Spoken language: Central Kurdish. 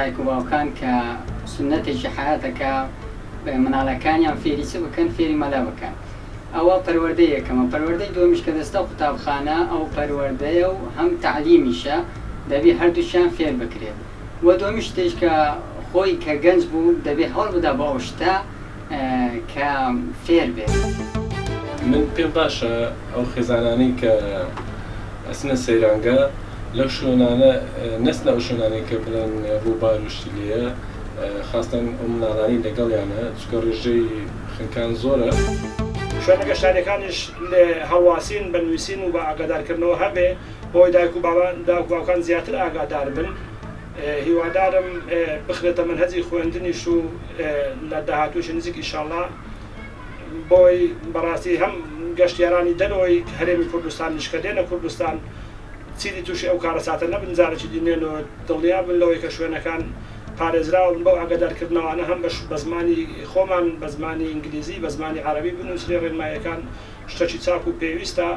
دایک و باوکان کە سنەتێکی حیاتەکە مناڵەکانیان فێری چ بکەن فێری مەلا بکەن. ئەوە پەروەردەی یەکەمە. پەروەردەی دووەمیش کە دەستە قوتابخانە ئەو پەروەردەیە و هەم تعلیمیشە دەبێت هەردووشیان فێر بکرێت. و دووەمیش شتێک کە خۆی کە گەنج بوو دەبێت هەڵ بدا بە ئەو شتە کە فێر بێت. من پێم باشە ئەو خێزانانەی کە ئەچنە سەیرانگە لەو شوێنانە نەچنە ئەو شوێنانەی کە بڵێن ڕووبار و شتی لێیە، خاستەن ئەو مناڵانی لەگەڵیانە چکە ڕێژەی خنکان زۆرە. شوێنە گەشتاریەکانیش لێ هەڵواسین بە نووسین و بە ئاگادارکردنەوە هەبێ بۆی دایک و باوکان زیاتر ئاگادار بن. هیوادارم بخرێتە منهەجی خوێندنیش و لە داهاتووشی نزیک ئینشاڵڵا بۆی بەڕاستی هەم گەشتیارانی دەرەوەی هەرێمی کوردستان نیشکە دێنە کوردستان چیری تووشی ئەو کارە ساتە نەبن جارێکی دینێنەوە دڵنیا بن لەوەی کە شوێنەکان پارێزراون بەو ئاگادارکردنەوەانە هەم بە زمانی خۆمان بە زمانی ئینگلیزی بە زمانی عەرەبی بنووسرێ ڕێنماییەکان شتێکی چاک و پێویستە.